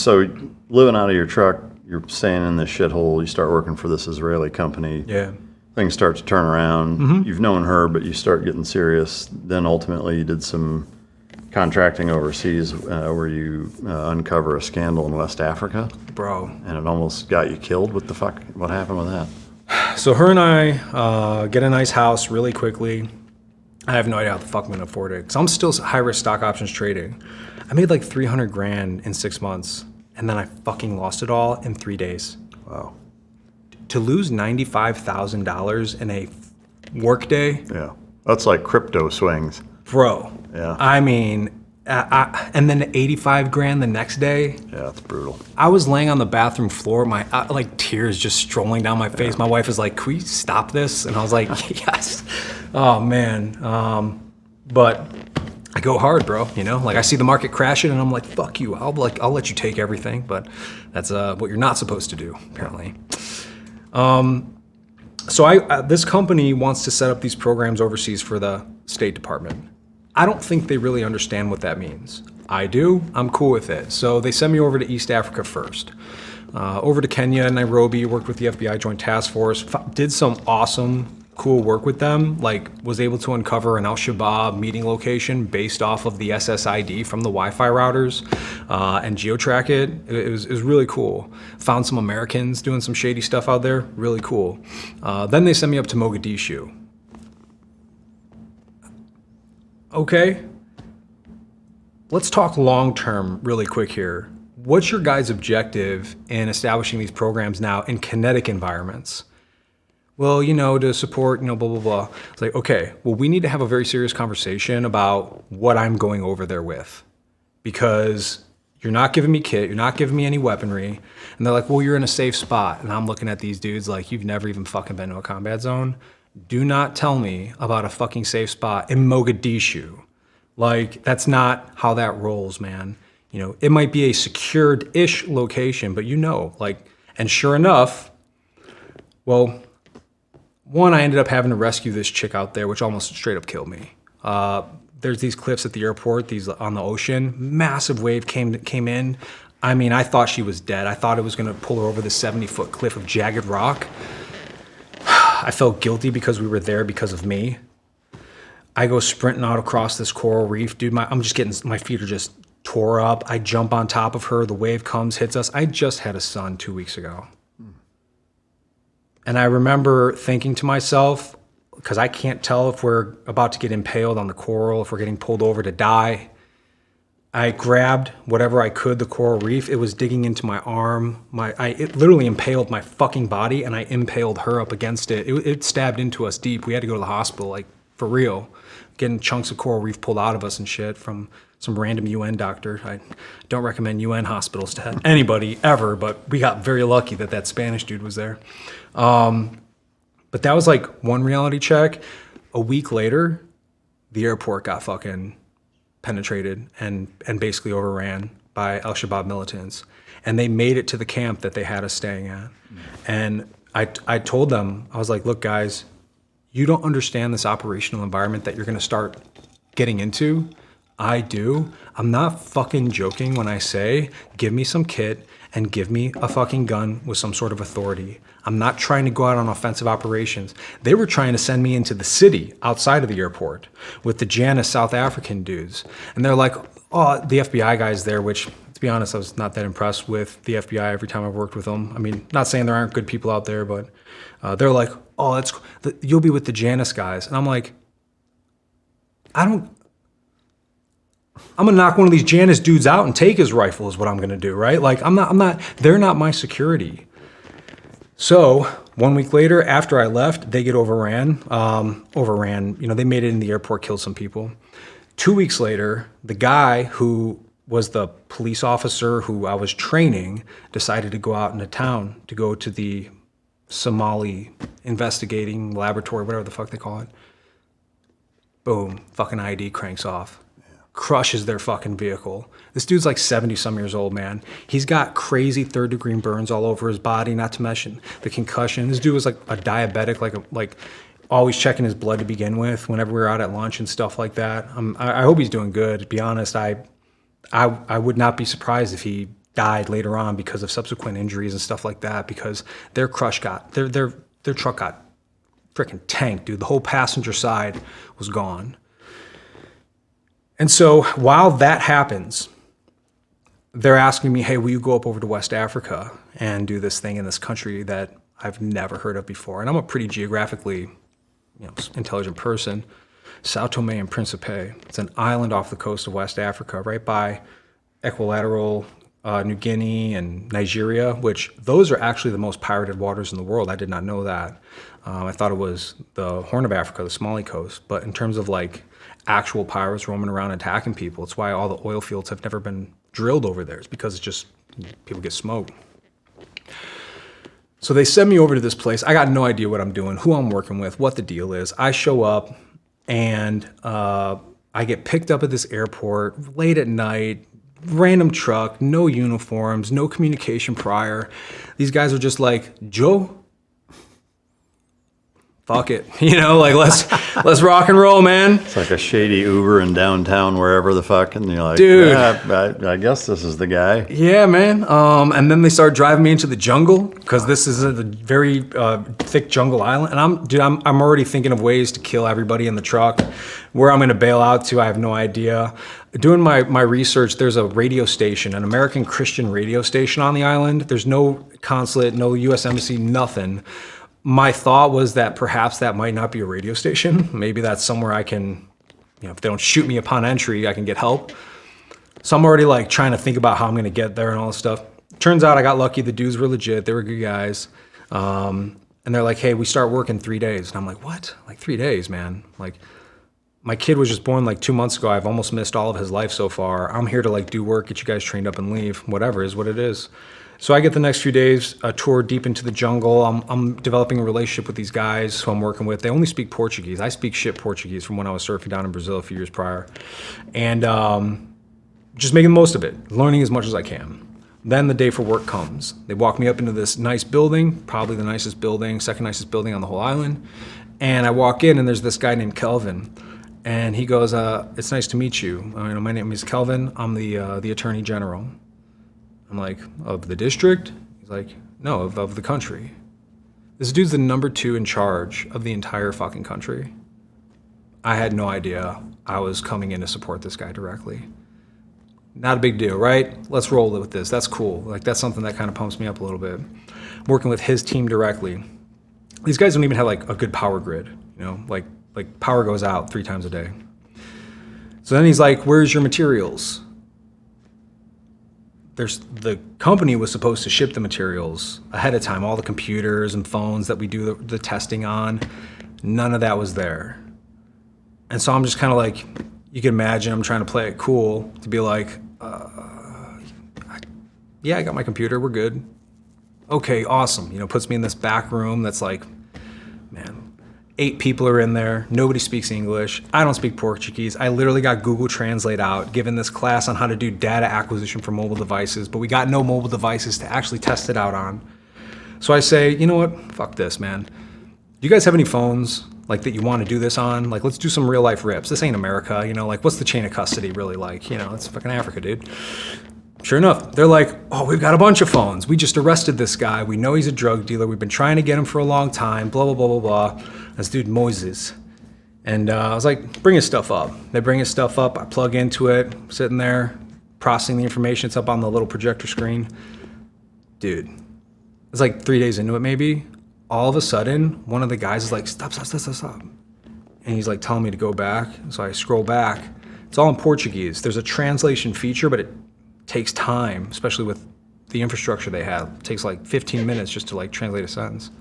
so living out of your truck, you're staying in this shithole. You start working for this Israeli company. Yeah. Things start to turn around. You've known her, but you start getting serious. Then ultimately, you did some contracting overseas where you uncover a scandal in West Africa. Bro. And it almost got you killed. What the fuck? What happened with that? So her and I get a nice house really quickly. I have no idea how the fuck I'm gonna afford it. Because I'm still high-risk stock options trading. I made like 300 grand in 6 months. And then I fucking lost it all in 3 days. Wow. To lose $95,000 in a work day? Yeah. That's like crypto swings. Bro. Yeah. I mean, and then 85 grand the next day. Yeah, it's brutal. I was laying on the bathroom floor, my like tears just strolling down my face. My wife was like, "Can we stop this?" And I was like, "Yes." Oh man. But I go hard, bro. You know, like I see the market crashing, and I'm like, "Fuck you! I'll let you take everything." But that's what you're not supposed to do, apparently. So this company wants to set up these programs overseas for the State Department. I don't think they really understand what that means. I do. I'm cool with it. So they sent me over to East Africa first. Over to Kenya, Nairobi, worked with the FBI Joint Task Force, did some awesome, cool work with them, like was able to uncover an al-Shabab meeting location based off of the SSID from the Wi-Fi routers and geo-track it. It was really cool. Found some Americans doing some shady stuff out there. Really cool. Then they sent me up to Mogadishu. Okay, let's talk long-term really quick here. What's your guys' objective in establishing these programs now in kinetic environments? Well, you know, to support, you know, blah, blah, blah. It's like, okay, well, we need to have a very serious conversation about what I'm going over there with. Because you're not giving me kit, you're not giving me any weaponry. And they're like, well, you're in a safe spot. And I'm looking at these dudes like, you've never even fucking been to a combat zone. Do not tell me about a fucking safe spot in Mogadishu. Like, that's not how that rolls, man. You know, it might be a secured-ish location, but you know, like, and sure enough, well, one, I ended up having to rescue this chick out there, which almost straight up killed me. There's these cliffs at the airport, these on the ocean. Massive wave came in. I mean, I thought she was dead. I thought it was gonna pull her over the 70-foot cliff of jagged rock. I felt guilty because we were there because of me. I go sprinting out across this coral reef. Dude, my feet are just tore up. I jump on top of her. The wave comes, hits us. I just had a son 2 weeks ago. And I remember thinking to myself, because I can't tell if we're about to get impaled on the coral, if we're getting pulled over to die. I grabbed whatever I could, the coral reef. It was digging into my arm. It literally impaled my fucking body, and I impaled her up against it. It stabbed into us deep. We had to go to the hospital, like, for real. Getting chunks of coral reef pulled out of us and shit from some random UN doctor. I don't recommend UN hospitals to anybody ever, but we got very lucky that Spanish dude was there. But that was like one reality check. A week later, the airport got fucking penetrated and basically overran by al-Shabab militants. And they made it to the camp that they had us staying at. And I told them, I was like, look, guys, you don't understand this operational environment that you're gonna start getting into. I do. I'm not fucking joking when I say, give me some kit and give me a fucking gun with some sort of authority. I'm not trying to go out on offensive operations. They were trying to send me into the city outside of the airport with the Janus South African dudes. And they're like, oh, the FBI guys there, which, to be honest, I was not that impressed with the FBI every time I've worked with them. I mean, not saying there aren't good people out there, but they're like, oh, you'll be with the Janus guys. And I'm like, I'm gonna knock one of these Janus dudes out and take his rifle is what I'm gonna do, right? Like, they're not my security. So 1 week later, after I left, they get overran. You know, they made it in the airport, killed some people. 2 weeks later, the guy who was the police officer who I was training decided to go out into town to go to the Somali investigating laboratory, whatever the fuck they call it. Boom, fucking ID cranks off. Crushes their fucking vehicle. This dude's like 70 some years old, man. He's got crazy 3rd degree burns all over his body, not to mention the concussion. This dude was like a diabetic, like always checking his blood to begin with whenever we were out at lunch and stuff like that. I hope he's doing good. To be honest, I would not be surprised if he died later on because of subsequent injuries and stuff like that, because their truck got freaking tanked, dude. The whole passenger side was gone. And so while that happens, they're asking me, hey, will you go up over to West Africa and do this thing in this country that I've never heard of before? And I'm a pretty geographically, intelligent person. Sao Tome and Principe. It's an island off the coast of West Africa, right by equilateral New Guinea and Nigeria, which those are actually the most pirated waters in the world. I did not know that. I thought it was the Horn of Africa, the Somali coast. But in terms of like actual pirates roaming around attacking people, it's why all the oil fields have never been drilled over there. It's because it's just people get smoked. So they send me over to this place. I got no idea what I'm doing, who I'm working with, what the deal is. I show up and I get picked up at this airport late at night. Random truck, no uniforms, no communication prior. These guys are just like, Joe, fuck it. Let's rock and roll, man. It's like a shady Uber in downtown, wherever the fuck, and you're like, dude, yeah, I guess this is the guy. Yeah, man. And then they start driving me into the jungle, because this is a very thick jungle island. And I'm already thinking of ways to kill everybody in the truck. Where I'm going to bail out to, I have no idea. Doing my research, there's a radio station, an American Christian radio station on the island. There's no consulate, no U.S. embassy, nothing. My thought was that perhaps that might not be a radio station. Maybe that's somewhere I can, if they don't shoot me upon entry, I can get help. So I'm already like trying to think about how I'm going to get there and all this stuff. Turns out I got lucky. The dudes were legit. They were good guys. And they're like, hey, we start work in 3 days. And I'm like, what? Like 3 days, man? Like, my kid was just born like 2 months ago. I've almost missed all of his life so far. I'm here to like do work, get you guys trained up and leave. Whatever is what it is. So I get the next few days, a tour deep into the jungle. I'm developing a relationship with these guys who I'm working with. They only speak Portuguese. I speak shit Portuguese from when I was surfing down in Brazil a few years prior. And just making the most of it, learning as much as I can. Then the day for work comes. They walk me up into this nice building, probably the nicest building, second nicest building on the whole island. And I walk in and there's this guy named Kelvin. And he goes, it's nice to meet you. My name is Kelvin. I'm the Attorney General. I'm like, of the district? He's like, no, of the country. This dude's the number 2 in charge of the entire fucking country. I had no idea I was coming in to support this guy directly. Not a big deal, right? Let's roll with this. That's cool. Like, that's something that kind of pumps me up a little bit. Working with his team directly. These guys don't even have like a good power grid, like power goes out 3 times a day. So then he's like, where's your materials? The company was supposed to ship the materials ahead of time, all the computers and phones that we do the testing on. None of that was there. And so I'm just kind of like, you can imagine I'm trying to play it cool to be like, yeah, I got my computer, we're good. Okay, awesome. Puts me in this back room that's like, man, 8 people are in there. Nobody speaks English. I don't speak Portuguese. I literally got Google Translate out, given this class on how to do data acquisition for mobile devices, but we got no mobile devices to actually test it out on. So I say, you know what? Fuck this, man. Do you guys have any phones like that you want to do this on? Like, let's do some real life rips. This ain't America, like what's the chain of custody really like? It's fucking Africa, dude. Sure enough, they're like, oh, we've got a bunch of phones. We just arrested this guy. We know he's a drug dealer. We've been trying to get him for a long time, blah, blah, blah, blah, blah. This dude, Moses. And I was like, bring his stuff up. They bring his stuff up. I plug into it, sitting there, processing the information. It's up on the little projector screen. Dude, it's like 3 days into it maybe. All of a sudden, one of the guys is like, stop. And he's like telling me to go back. So I scroll back. It's all in Portuguese. There's a translation feature, but it takes time, especially with the infrastructure they have. It takes like 15 minutes just to like translate a sentence.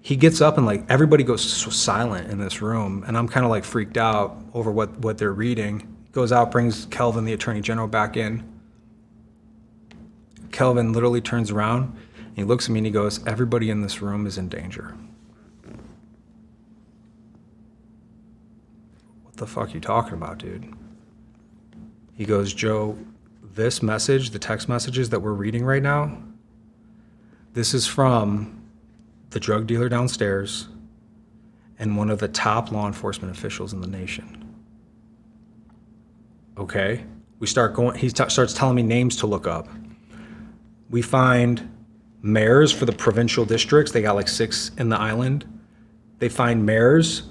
He gets up and like everybody goes silent in this room, and I'm kind of like freaked out over what they're reading. Goes out, brings Kelvin, the Attorney General, back in. Kelvin literally turns around and he looks at me and he goes, everybody in this room is in danger. What the fuck are you talking about, dude? He goes, Joe, this message, the text messages that we're reading right now, this is from the drug dealer downstairs and one of the top law enforcement officials in the nation. Okay, We start going, starts telling me names to look up. We find mayors for the provincial districts. They got like 6 in the island. They find mayors,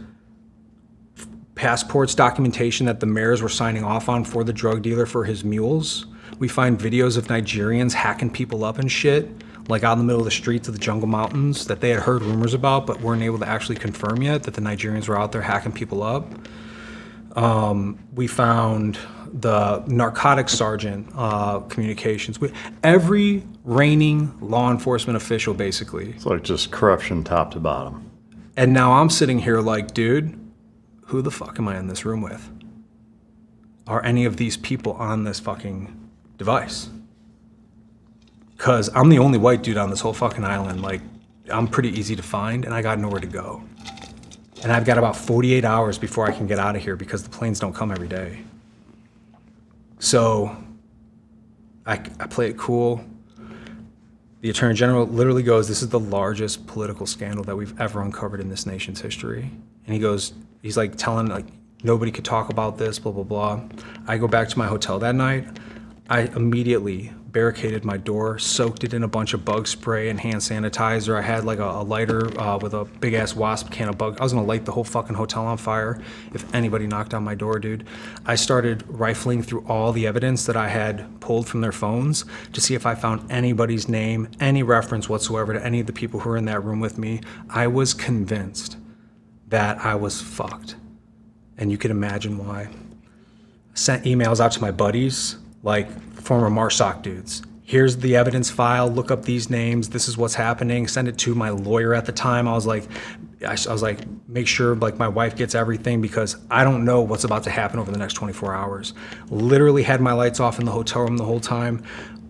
passports, documentation that the mayors were signing off on for the drug dealer for his mules. We find videos of Nigerians hacking people up and shit, like out in the middle of the streets of the jungle mountains that they had heard rumors about but weren't able to actually confirm yet that the Nigerians were out there hacking people up. We found the narcotics sergeant communications with every reigning law enforcement official, basically. It's like just corruption top to bottom. And now I'm sitting here like, dude, who the fuck am I in this room with? Are any of these people on this fucking device? Because I'm the only white dude on this whole fucking island. Like, I'm pretty easy to find, and I got nowhere to go. And I've got about 48 hours before I can get out of here because the planes don't come every day. So I play it cool. The Attorney General literally goes, this is the largest political scandal that we've ever uncovered in this nation's history. And he goes, he's like telling, like, nobody could talk about this, blah, blah, blah. I go back to my hotel that night. I immediately barricaded my door, soaked it in a bunch of bug spray and hand sanitizer. I had like a lighter with a big ass wasp can of bug. I was gonna light the whole fucking hotel on fire if anybody knocked on my door, dude. I started rifling through all the evidence that I had pulled from their phones to see if I found anybody's name, any reference whatsoever to any of the people who were in that room with me. I was convinced that I was fucked. And you can imagine why. I sent emails out to my buddies, like former MARSOC dudes. Here's the evidence file, look up these names, this is what's happening. Send it to my lawyer at the time. I was like, make sure like my wife gets everything because I don't know what's about to happen over the next 24 hours. Literally had my lights off in the hotel room the whole time.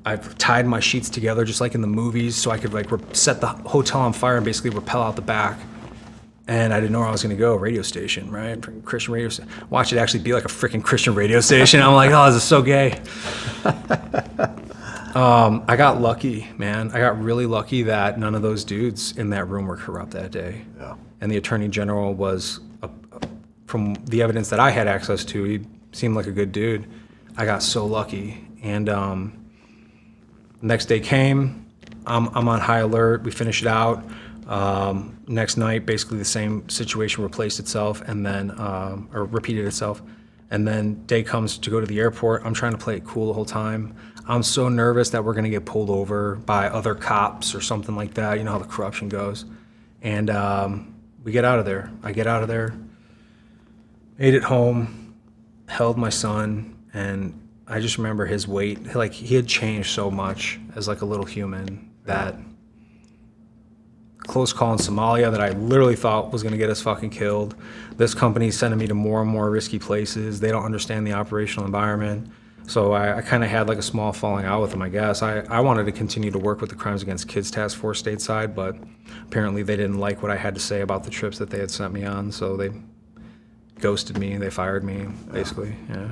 I've tied my sheets together just like in the movies so I could like set the hotel on fire and basically rappel out the back. And I didn't know where I was going to go. Radio station, right? Christian radio station. Watch it actually be like a freaking Christian radio station. I'm like, oh, this is so gay. I got lucky, man. I got really lucky that none of those dudes in that room were corrupt that day. Yeah. And the Attorney General was, from the evidence that I had access to, he seemed like a good dude. I got so lucky. And next day came. I'm on high alert. We finish it out. Next night, basically the same situation replaced itself and then, or repeated itself. And then day comes to go to the airport. I'm trying to play it cool the whole time. I'm so nervous that we're gonna get pulled over by other cops or something like that. You know how the corruption goes. And we get out of there. I get out of there, made it home, held my son, and I just remember his weight. Like, he had changed so much as like a little human that close call in Somalia that I literally thought was going to get us fucking killed. This company's sending me to more and more risky places. They don't understand the operational environment. So I kind of had like a small falling out with them, I guess. I wanted to continue to work with the Crimes Against Kids Task Force stateside, but apparently they didn't like what I had to say about the trips that they had sent me on, so they ghosted me, they fired me, basically, yeah.